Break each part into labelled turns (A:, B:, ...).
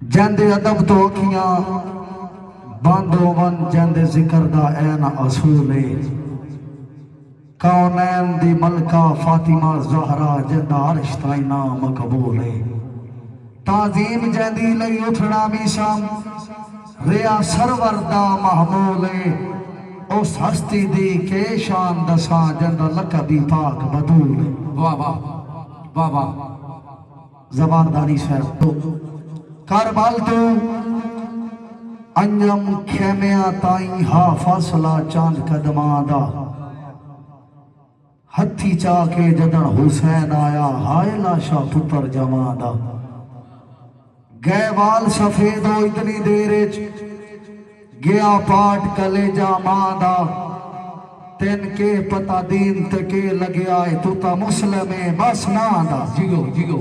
A: जैंदे अदब तो अखियां बांधो वन जैंदे जिक्र दा ऐन असूल है। कौनैन दी मलका फातिमा ज़हरा जिंदा अर्श ताई नाम मकबूल है। ताजीम जैंदी लई उठना मीशाम रिया सरवर दा महमूल है। उस हस्ती दी के शान दसा जिंदा लकबी पाक बदूल है। वाह वाह वाह वाह जबानदारी साहब तो करबल तो अंजम खेमिया ताई हा फासला चांद कदमा दा हथी चा के जदन हुसैन आया हाय लाशा पुत्र जमा दा गैवाल सफेद हो इतनी देर गया पाठ कलेजा मां दा तेन के पता दीन ते के लगे आए तू ता मुस्लिम है बस ना दा जिगो जिगो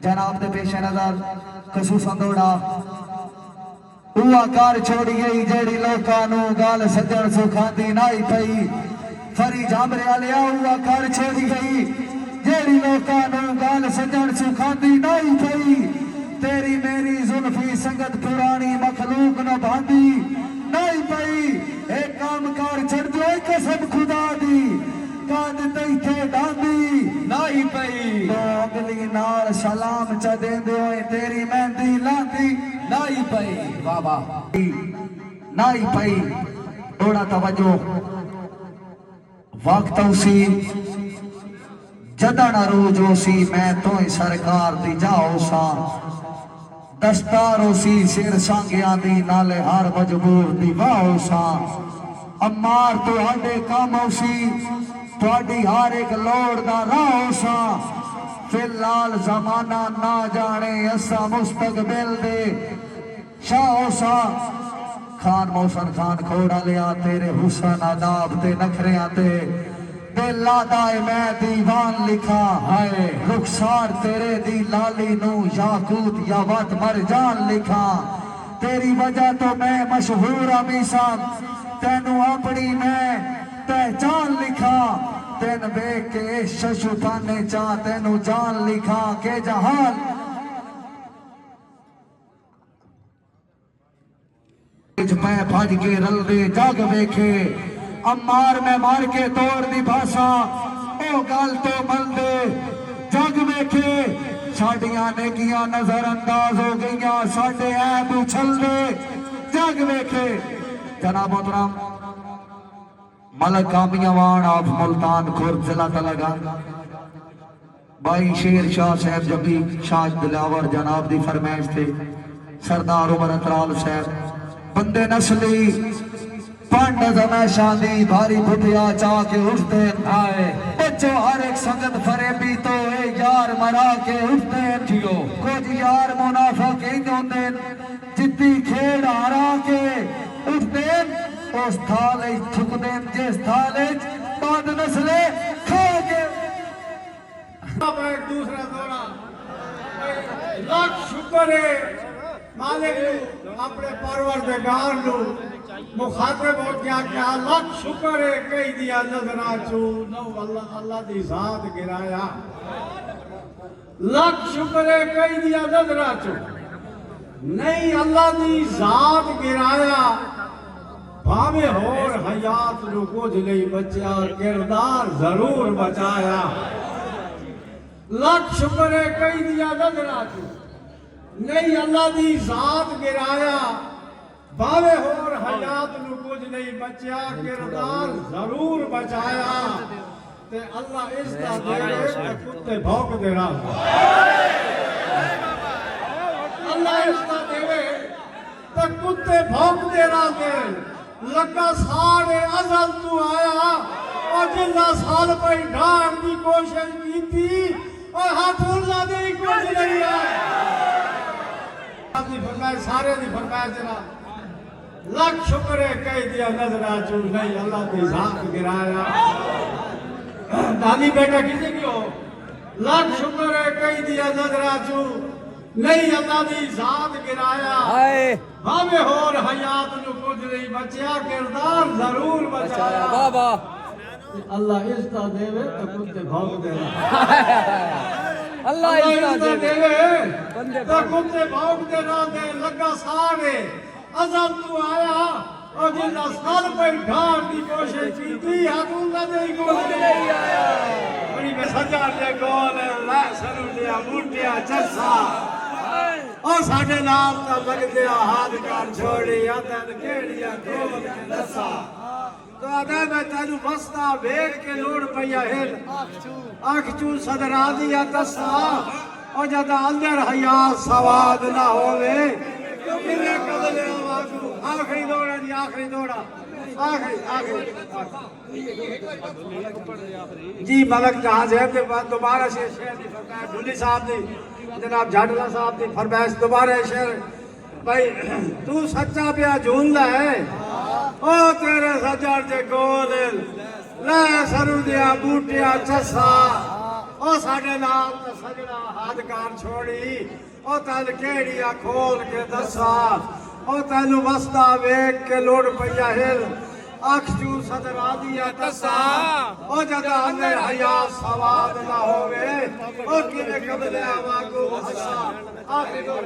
A: जनाब दे पेश नजर कसू संदोड़ा उआ कार छोड़ी गई जेड़ी लोकां नू गाल सजण सुखांदी नाई पई फरी जामरे आलिया उआ कार छोड़ी गई जेड़ी लोकां नू गाल सजण सुखांदी नाई पई तेरी मेरी जुल्फी संगत पुरानी मखलूक न भांदी नाई पई एक काम कार छड़ दो कसम खुदा दी कांद तैथे डांदी नाई पई तो अगली नाल सलाम च देंदे होए तेरी मेहंदी लांदी नाई पई बाबा नाई पई थोड़ा तवज्जो वक्त उसी जदन रोजो सी मैं तो सरकार दी जाओ सा दस्तारो सी सिर सांगिया दी नाले हर मजबूर दी वाओ सा अमार तो हाडे काम सी थोड़ी हर एक लोड़ दा राह सा फिलहाल जमाना ना जाने असा मुस्तकबिल दे शाह सा खान मोहसन खान खोड़ा लिया तेरे हुसन अदाब ते नखरिया ते दिल लादाए मैं दीवान लिखा है रुखसार तेरे दी लाली नू याकूत या वत मरजान लिखा तेरी वजह तो मैं मशहूर अमीसा तेनू अपनी मैं पहचान लिखा तेन वेख के शशुताने चा तेनू जान लिखा के जहान मैं भज के रलदे जग वेखे अमार में मार के तोड़ दी भाषा ओ गल तो बंदे जग वेखे साडियां नेकियां नजरअंदाज हो गईयां साडे ऐब उछलदे जग वेखे जनाब मोहतरम मलक कामियावान ऑफ मुल्तान खुर्द जिला तलगा भाई शेर शाह साहब जबी शाह दिलावर जनाब दी फरमाइश थे सरदार उमर अतराल साहब बंदे नस्ली पंड जमैशा दी भारी बुटिया चाह के उठते आए बच्चों हर एक संगत फरेबी तो ए यार मरा के उठते ठियो कुछ यार मुनाफिक इंज होंदे जिद्दी खेड़ हरा के उठते उस थाले थुकदे जिस थाले बाद नस्ले खा के
B: एक दूसरा दौरा लाख शुक्र है मालिक अपने परवरदिगार नू मुखातिब हो क्या क्या लाख शुक्र है कई दिया नजरा चू नो अल्लाह अल्लाह दी जात गिराया लाख शुक्र है कई दिया नजरा चू नहीं अल्लाह दी जात गिराया भावे होर हयात नू कुछ नहीं बचा किरदार जरूर बचाया लाख शुक्र है कई दिया नजरा चू नहीं अल्लाह दी जात गिराया भावे होर हयात नू कुछ नहीं बचा किरदार जरूर बचाया ते अल्लाह इसदा देवे ते कुत्ते भौंकदे रह अल्लाह इसदा देवे ते कुत्ते भौंकदे रह लगा सारे अजल तू आया और जिन्ना साल पई ढाण दी कोशिश कीती और हाथ उल्ला दे कुछ नहीं आया सारे दी फरमाइश जरा लाख शुक्र है कई दिया नजरा चू नहीं अल्लाह की जात गिराया दादी बेटा किसी की हो लाख शुक्र है कई दिया नजरा चू नहीं अल्लाह दी जात गिराया भावे होर हयात नू कुछ नहीं बचा किरदार जरूर बचाया बाबा अल्लाह इसदा देवे तो कुत्ते भौंक देना अल्लाह इसदा देवे तो कुत्ते भौंकते रहते लगा सारे अजब तू आया और जिन्ना साल पे ढाल की कोशिश की थी हाथों का नहीं आया बड़ी में सजा दे गोल ला सरू दिया बूटिया चस्सा और साडे नाल ता लगदे हाथ कर छोड़ी आदन केड़िया गोल के दसा तो आदा मैं तेनू बसता वेख के लोड़ पईया हिल आंख चू सदरा दिया दसा और जद अंदर हया सवाद ना होवे किने कदले वागू आखिरी दौड़ा दी आखिरी दौड़ा आखिरी जी मलक जहां से के बाद दोबारा से शेर दी फरमाइश ढुली साहब दी जनाब जाडला साहब दी फरमाइश दोबारा शेर भाई तू सच्चा पिया झूंदा है ओ तेरे सजर जे गोल ले सरू दिया बूटिया चसा ओ साडे नाल ते सजना हाथ कार छोड़ी ओ तन केड़िया खोल के दसा ओ तैनू वसदा वेख के लोड़ पईया हिल अख चू सदरा दिया दसा ओ जदा अंदर हया सवाद ना होवे ओ किने कबले वागू हसा आखिरी दौड़